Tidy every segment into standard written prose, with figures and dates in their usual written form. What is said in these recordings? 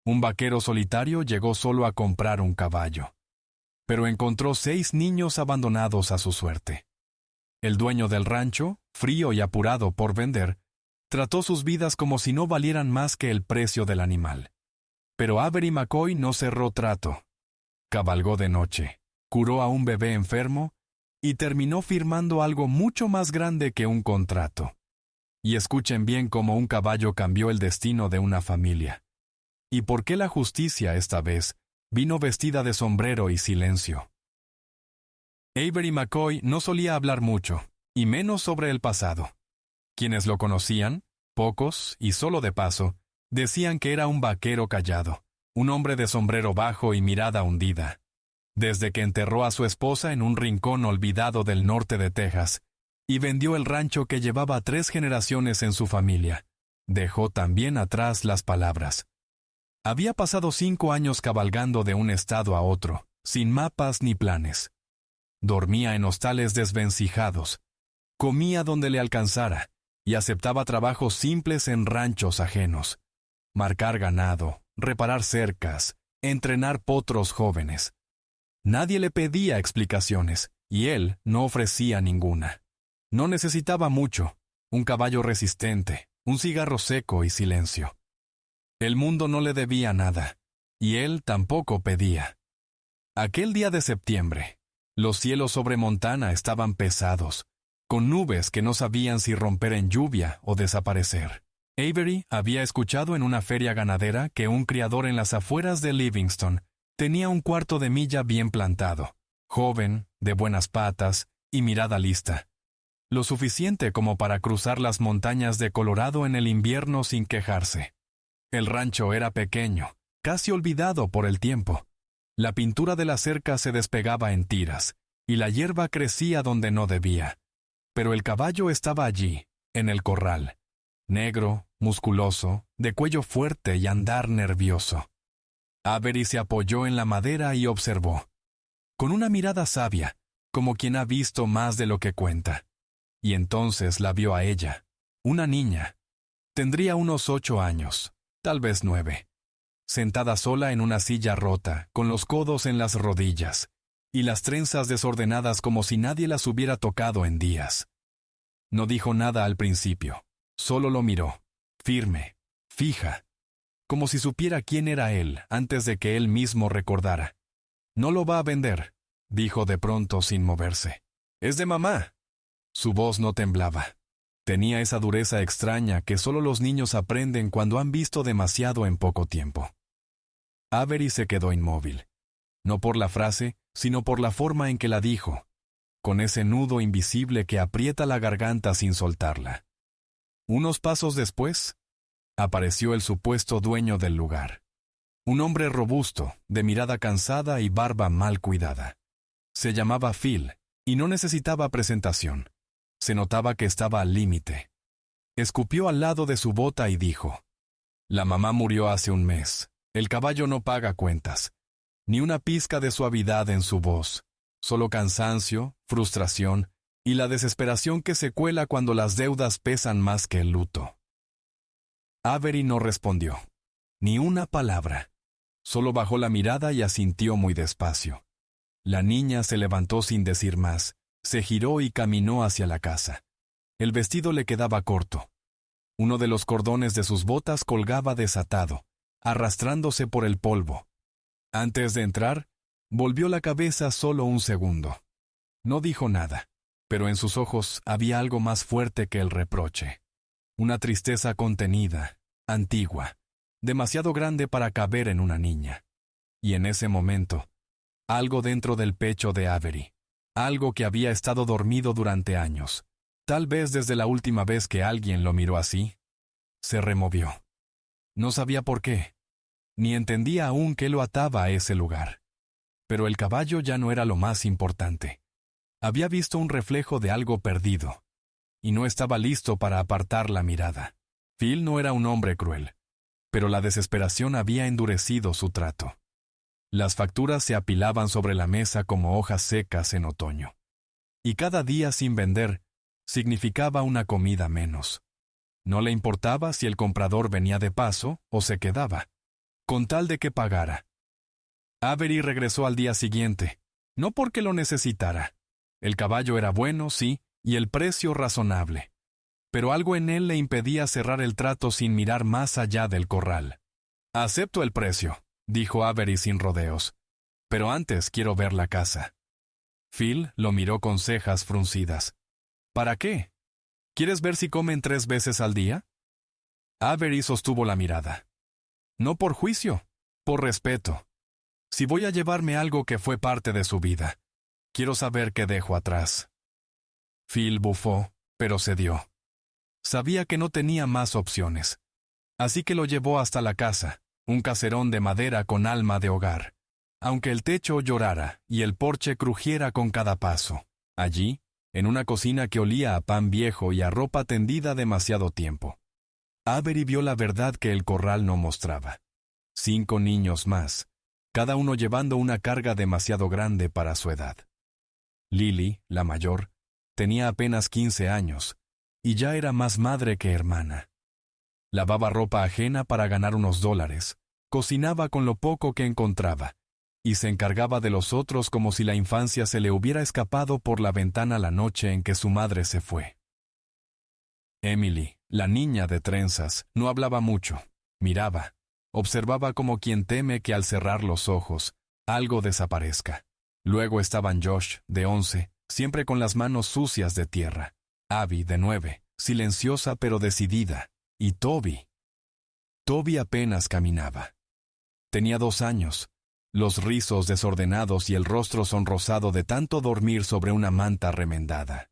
Un vaquero solitario llegó solo a comprar un caballo, pero encontró 6 niños abandonados a su suerte. El dueño del rancho, frío y apurado por vender, trató sus vidas como si no valieran más que el precio del animal. Pero Avery McCoy no cerró trato. Cabalgó de noche, curó a un bebé enfermo y terminó firmando algo mucho más grande que un contrato. Y escuchen bien cómo un caballo cambió el destino de una familia. ¿Y por qué la justicia, esta vez, vino vestida de sombrero y silencio? Avery McCoy no solía hablar mucho, y menos sobre el pasado. Quienes lo conocían, pocos y solo de paso, decían que era un vaquero callado, un hombre de sombrero bajo y mirada hundida. Desde que enterró a su esposa en un rincón olvidado del norte de Texas, y vendió el rancho que llevaba 3 generaciones en su familia, dejó también atrás las palabras. Había pasado 5 años cabalgando de un estado a otro, sin mapas ni planes. Dormía en hostales desvencijados, comía donde le alcanzara, y aceptaba trabajos simples en ranchos ajenos. Marcar ganado, reparar cercas, entrenar potros jóvenes. Nadie le pedía explicaciones, y él no ofrecía ninguna. No necesitaba mucho, un caballo resistente, un cigarro seco y silencio. El mundo no le debía nada, y él tampoco pedía. Aquel día de septiembre, los cielos sobre Montana estaban pesados, con nubes que no sabían si romper en lluvia o desaparecer. Avery había escuchado en una feria ganadera que un criador en las afueras de Livingston tenía un cuarto de milla bien plantado, joven, de buenas patas y mirada lista. Lo suficiente como para cruzar las montañas de Colorado en el invierno sin quejarse. El rancho era pequeño, casi olvidado por el tiempo. La pintura de la cerca se despegaba en tiras, y la hierba crecía donde no debía. Pero el caballo estaba allí, en el corral, negro, musculoso, de cuello fuerte y andar nervioso. Avery se apoyó en la madera y observó, con una mirada sabia, como quien ha visto más de lo que cuenta. Y entonces la vio a ella, una niña. Tendría unos 8 años. Tal vez 9, sentada sola en una silla rota, con los codos en las rodillas, y las trenzas desordenadas como si nadie las hubiera tocado en días. No dijo nada al principio, solo lo miró, firme, fija, como si supiera quién era él antes de que él mismo recordara. «No lo va a vender», dijo de pronto sin moverse. «Es de mamá». Su voz no temblaba. Tenía esa dureza extraña que solo los niños aprenden cuando han visto demasiado en poco tiempo. Avery se quedó inmóvil. No por la frase, sino por la forma en que la dijo, con ese nudo invisible que aprieta la garganta sin soltarla. Unos pasos después, apareció el supuesto dueño del lugar. Un hombre robusto, de mirada cansada y barba mal cuidada. Se llamaba Phil, y no necesitaba presentación. Se notaba que estaba al límite. Escupió al lado de su bota y dijo, «La mamá murió hace un mes. El caballo no paga cuentas. Ni una pizca de suavidad en su voz. Solo cansancio, frustración y la desesperación que se cuela cuando las deudas pesan más que el luto». Avery no respondió. Ni una palabra. Solo bajó la mirada y asintió muy despacio. La niña se levantó sin decir más. Se giró y caminó hacia la casa. El vestido le quedaba corto. Uno de los cordones de sus botas colgaba desatado, arrastrándose por el polvo. Antes de entrar, volvió la cabeza solo un segundo. No dijo nada, pero en sus ojos había algo más fuerte que el reproche. Una tristeza contenida, antigua, demasiado grande para caber en una niña. Y en ese momento, algo dentro del pecho de Avery. Algo que había estado dormido durante años, tal vez desde la última vez que alguien lo miró así, se removió. No sabía por qué, ni entendía aún qué lo ataba a ese lugar. Pero el caballo ya no era lo más importante. Había visto un reflejo de algo perdido, y no estaba listo para apartar la mirada. Phil no era un hombre cruel, pero la desesperación había endurecido su trato. Las facturas se apilaban sobre la mesa como hojas secas en otoño. Y cada día sin vender significaba una comida menos. No le importaba si el comprador venía de paso o se quedaba. con tal de que pagara. Avery regresó al día siguiente, no porque lo necesitara. El caballo era bueno, sí, y el precio razonable. Pero algo en él le impedía cerrar el trato sin mirar más allá del corral. «Acepto el precio», dijo Avery sin rodeos. «Pero antes quiero ver la casa». Phil lo miró con cejas fruncidas. «¿Para qué? ¿Quieres ver si comen 3 veces al día?» Avery sostuvo la mirada. «No por juicio, por respeto. Si voy a llevarme algo que fue parte de su vida, quiero saber qué dejo atrás». Phil bufó, pero cedió. Sabía que no tenía más opciones. Así que lo llevó hasta la casa, un caserón de madera con alma de hogar. Aunque el techo llorara y el porche crujiera con cada paso, allí, en una cocina que olía a pan viejo y a ropa tendida demasiado tiempo, Avery vio la verdad que el corral no mostraba. 5 niños más, cada uno llevando una carga demasiado grande para su edad. Lily, la mayor, tenía apenas 15 años, y ya era más madre que hermana. Lavaba ropa ajena para ganar unos $, cocinaba con lo poco que encontraba, y se encargaba de los otros como si la infancia se le hubiera escapado por la ventana la noche en que su madre se fue. Emily, la niña de trenzas, no hablaba mucho. Miraba, observaba como quien teme que al cerrar los ojos, algo desaparezca. Luego estaban Josh, de 11, siempre con las manos sucias de tierra, Abby, de 9, silenciosa pero decidida, y Toby. Toby apenas caminaba. Tenía 2 años, los rizos desordenados y el rostro sonrosado de tanto dormir sobre una manta remendada.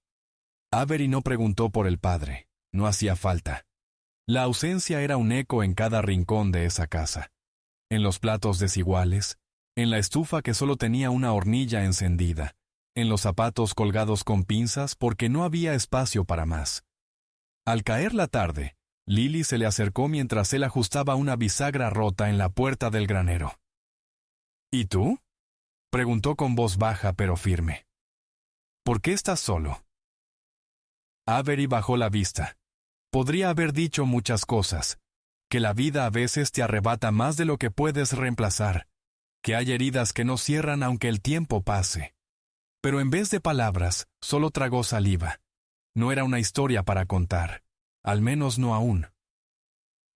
Avery no preguntó por el padre, no hacía falta. La ausencia era un eco en cada rincón de esa casa. En los platos desiguales, en la estufa que solo tenía una hornilla encendida, en los zapatos colgados con pinzas porque no había espacio para más. Al caer la tarde, Lily se le acercó mientras él ajustaba una bisagra rota en la puerta del granero. «¿Y tú?», preguntó con voz baja pero firme. «¿Por qué estás solo?». Avery bajó la vista. Podría haber dicho muchas cosas, que la vida a veces te arrebata más de lo que puedes reemplazar, que hay heridas que no cierran aunque el tiempo pase. Pero en vez de palabras, solo tragó saliva. No era una historia para contar. Al menos no aún.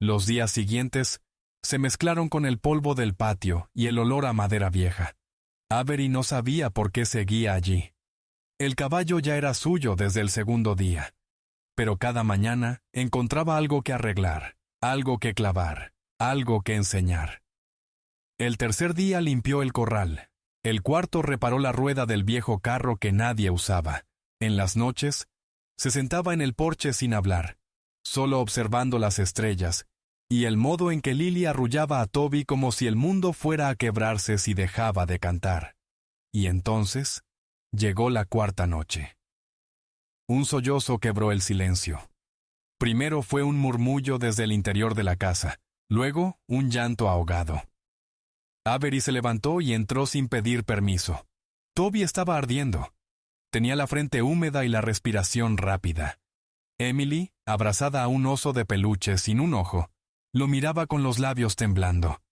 Los días siguientes se mezclaron con el polvo del patio y el olor a madera vieja. Avery no sabía por qué seguía allí. El caballo ya era suyo desde el segundo día. Pero cada mañana encontraba algo que arreglar, algo que clavar, algo que enseñar. El tercer día limpió el corral. El cuarto reparó la rueda del viejo carro que nadie usaba. En las noches, se sentaba en el porche sin hablar, solo observando las estrellas, y el modo en que Lily arrullaba a Toby como si el mundo fuera a quebrarse si dejaba de cantar. Y entonces, llegó la 4ª noche. Un sollozo quebró el silencio. Primero fue un murmullo desde el interior de la casa, luego un llanto ahogado. Avery se levantó y entró sin pedir permiso. Toby estaba ardiendo. Tenía la frente húmeda y la respiración rápida. Emily, abrazada a un oso de peluche sin un ojo, lo miraba con los labios temblando.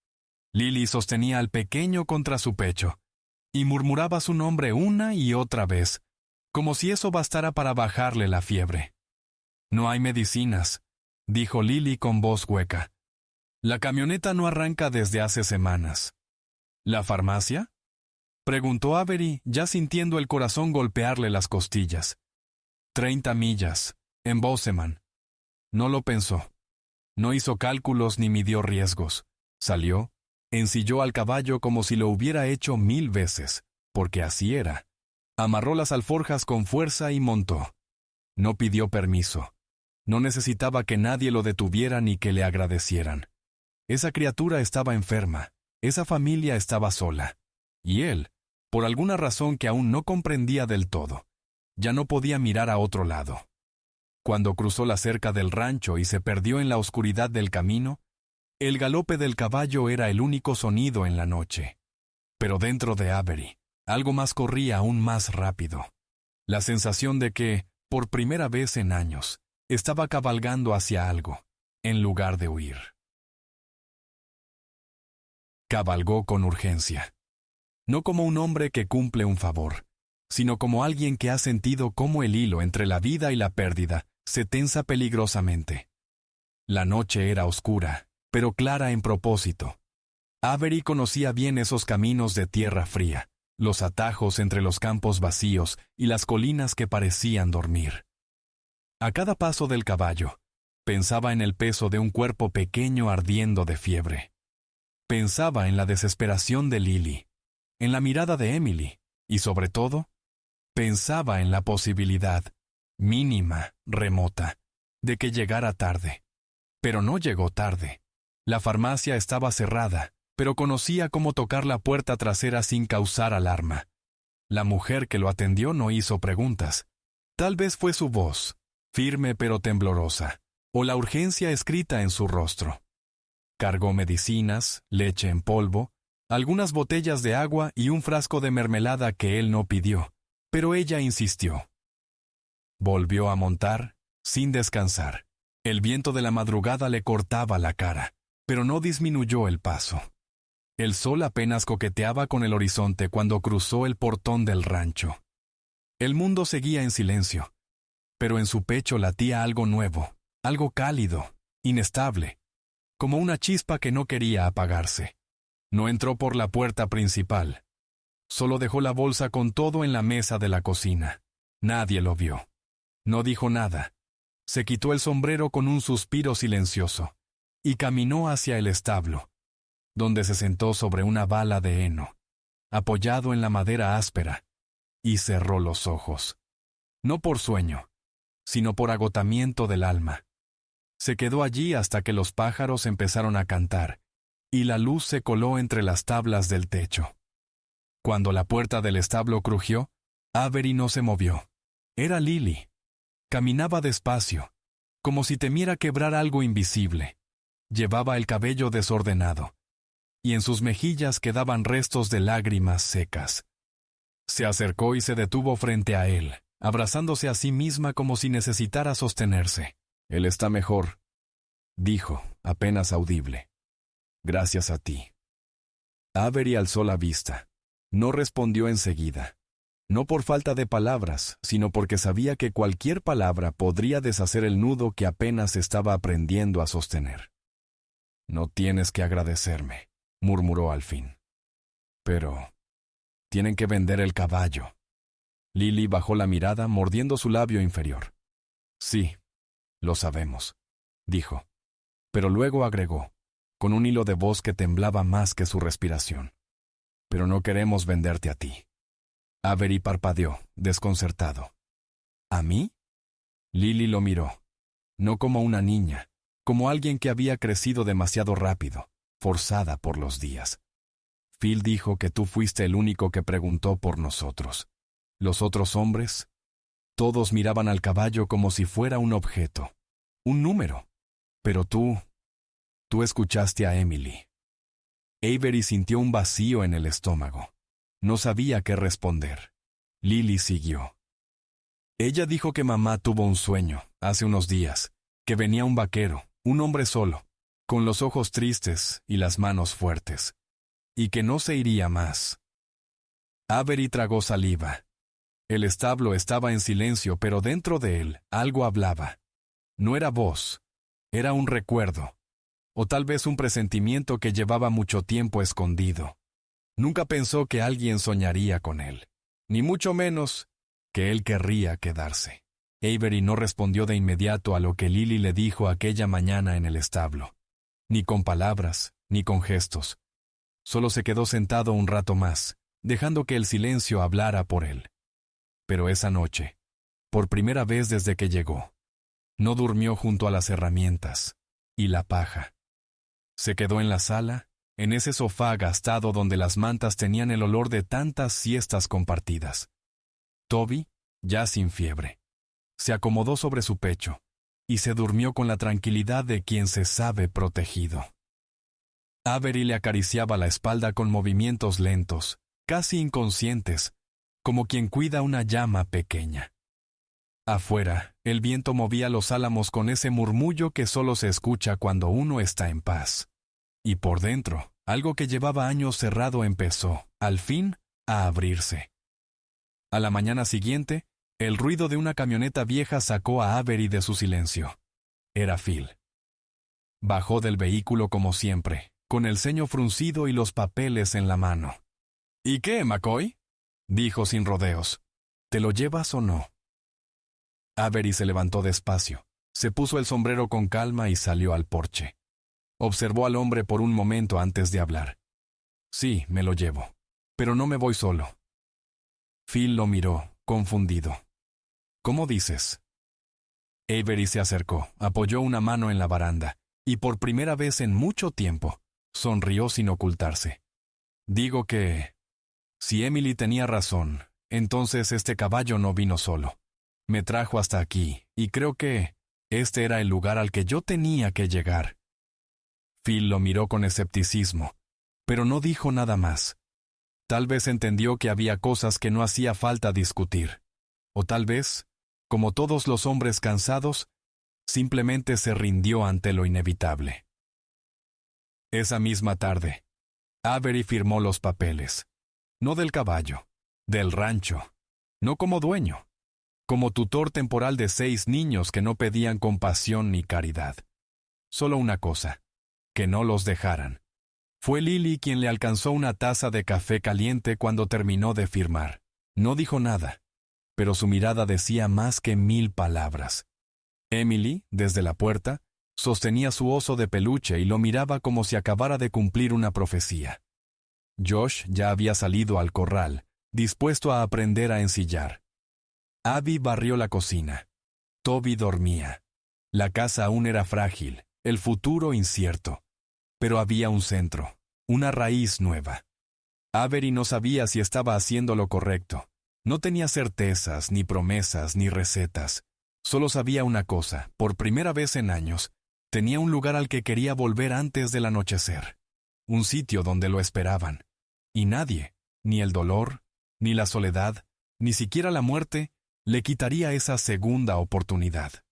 Lily sostenía al pequeño contra su pecho, y murmuraba su nombre una y otra vez, como si eso bastara para bajarle la fiebre. «No hay medicinas», dijo Lily con voz hueca. «La camioneta no arranca desde hace semanas». «¿La farmacia?», preguntó Avery, ya sintiendo el corazón golpearle las costillas. 30 millas, en Bozeman. No lo pensó. No hizo cálculos ni midió riesgos. Salió, ensilló al caballo como si lo hubiera hecho 1000 veces, porque así era. Amarró las alforjas con fuerza y montó. No pidió permiso. No necesitaba que nadie lo detuviera ni que le agradecieran. Esa criatura estaba enferma, esa familia estaba sola. Y él, por alguna razón que aún no comprendía del todo, ya no podía mirar a otro lado. Cuando cruzó la cerca del rancho y se perdió en la oscuridad del camino, el galope del caballo era el único sonido en la noche. Pero dentro de Avery, algo más corría aún más rápido. La sensación de que, por primera vez en años, estaba cabalgando hacia algo, en lugar de huir. Cabalgó con urgencia. No como un hombre que cumple un favor, sino como alguien que ha sentido cómo el hilo entre la vida y la pérdida se tensa peligrosamente. La noche era oscura, pero clara en propósito. Avery conocía bien esos caminos de tierra fría, los atajos entre los campos vacíos y las colinas que parecían dormir. A cada paso del caballo, pensaba en el peso de un cuerpo pequeño ardiendo de fiebre. Pensaba en la desesperación de Lily, en la mirada de Emily, y sobre todo, pensaba en la posibilidad, mínima, remota, de que llegara tarde. Pero no llegó tarde. La farmacia estaba cerrada, pero conocía cómo tocar la puerta trasera sin causar alarma. La mujer que lo atendió no hizo preguntas. Tal vez fue su voz, firme pero temblorosa, o la urgencia escrita en su rostro. Cargó medicinas, leche en polvo, algunas botellas de agua y un frasco de mermelada que él no pidió, pero ella insistió. Volvió a montar, sin descansar. El viento de la madrugada le cortaba la cara, pero no disminuyó el paso. El sol apenas coqueteaba con el horizonte cuando cruzó el portón del rancho. El mundo seguía en silencio, pero en su pecho latía algo nuevo, algo cálido, inestable, como una chispa que no quería apagarse. No entró por la puerta principal. Solo dejó la bolsa con todo en la mesa de la cocina. Nadie lo vio. No dijo nada. Se quitó el sombrero con un suspiro silencioso y caminó hacia el establo, donde se sentó sobre una bala de heno, apoyado en la madera áspera, y cerró los ojos. No por sueño, sino por agotamiento del alma. Se quedó allí hasta que los pájaros empezaron a cantar, y la luz se coló entre las tablas del techo. Cuando la puerta del establo crujió, Avery no se movió. Era Lily. Caminaba despacio, como si temiera quebrar algo invisible. Llevaba el cabello desordenado, y en sus mejillas quedaban restos de lágrimas secas. Se acercó y se detuvo frente a él, abrazándose a sí misma como si necesitara sostenerse. «Él está mejor», dijo, apenas audible. «Gracias a ti». Avery alzó la vista. No respondió enseguida. No por falta de palabras, sino porque sabía que cualquier palabra podría deshacer el nudo que apenas estaba aprendiendo a sostener. «No tienes que agradecerme», murmuró al fin. «Pero tienen que vender el caballo». Lily bajó la mirada mordiendo su labio inferior. «Sí, lo sabemos», dijo. Pero luego agregó, con un hilo de voz que temblaba más que su respiración. «Pero no queremos venderte a ti». Avery parpadeó, desconcertado. ¿A mí? Lily lo miró. No como una niña, como alguien que había crecido demasiado rápido, forzada por los días. «Phil dijo que tú fuiste el único que preguntó por nosotros. Los otros hombres, todos miraban al caballo como si fuera un objeto, un número. Pero tú escuchaste a Emily». Avery sintió un vacío en el estómago. No sabía qué responder. Lily siguió. «Ella dijo que mamá tuvo un sueño, hace unos días, que venía un vaquero, un hombre solo, con los ojos tristes y las manos fuertes, y que no se iría más». Avery tragó saliva. El establo estaba en silencio, pero dentro de él algo hablaba. No era voz, era un recuerdo, o tal vez un presentimiento que llevaba mucho tiempo escondido. Nunca pensó que alguien soñaría con él, ni mucho menos que él querría quedarse. Avery no respondió de inmediato a lo que Lily le dijo aquella mañana en el establo, ni con palabras, ni con gestos. Solo se quedó sentado un rato más, dejando que el silencio hablara por él. Pero esa noche, por primera vez desde que llegó, no durmió junto a las herramientas y la paja. Se quedó en la sala, en ese sofá gastado donde las mantas tenían el olor de tantas siestas compartidas. Toby, ya sin fiebre, se acomodó sobre su pecho y se durmió con la tranquilidad de quien se sabe protegido. Avery le acariciaba la espalda con movimientos lentos, casi inconscientes, como quien cuida una llama pequeña. Afuera, el viento movía los álamos con ese murmullo que solo se escucha cuando uno está en paz. Y por dentro, Algo que llevaba años cerrado empezó, al fin, a abrirse. A la mañana siguiente, el ruido de una camioneta vieja sacó a Avery de su silencio. Era Phil. Bajó del vehículo como siempre, con el ceño fruncido y los papeles en la mano. ¿Y qué, McCoy?, dijo sin rodeos. ¿Te lo llevas o no? Avery se levantó despacio, se puso el sombrero con calma y salió al porche. Observó al hombre por un momento antes de hablar. Sí, me lo llevo, pero no me voy solo. Phil lo miró, confundido. ¿Cómo dices? Avery se acercó, apoyó una mano en la baranda, y por primera vez en mucho tiempo, sonrió sin ocultarse. Digo que... si Emily tenía razón, entonces este caballo no vino solo. Me trajo hasta aquí, y creo que este era el lugar al que yo tenía que llegar. Phil lo miró con escepticismo, pero no dijo nada más. Tal vez entendió que había cosas que no hacía falta discutir. O tal vez, como todos los hombres cansados, simplemente se rindió ante lo inevitable. Esa misma tarde, Avery firmó los papeles. No del caballo, del rancho. No como dueño. Como tutor temporal de 6 niños que no pedían compasión ni caridad. Solo una cosa, que no los dejaran. Fue Lily quien le alcanzó una taza de café caliente cuando terminó de firmar. No dijo nada, pero su mirada decía más que 1000 palabras. Emily, desde la puerta, sostenía su oso de peluche y lo miraba como si acabara de cumplir una profecía. Josh ya había salido al corral, dispuesto a aprender a ensillar. Abby barrió la cocina. Toby dormía. La casa aún era frágil, el futuro incierto. Pero había un centro, una raíz nueva. Avery no sabía si estaba haciendo lo correcto. No tenía certezas, ni promesas, ni recetas. Solo sabía una cosa, por primera vez en años, tenía un lugar al que quería volver antes del anochecer. Un sitio donde lo esperaban. Y nadie, ni el dolor, ni la soledad, ni siquiera la muerte, le quitaría esa segunda oportunidad.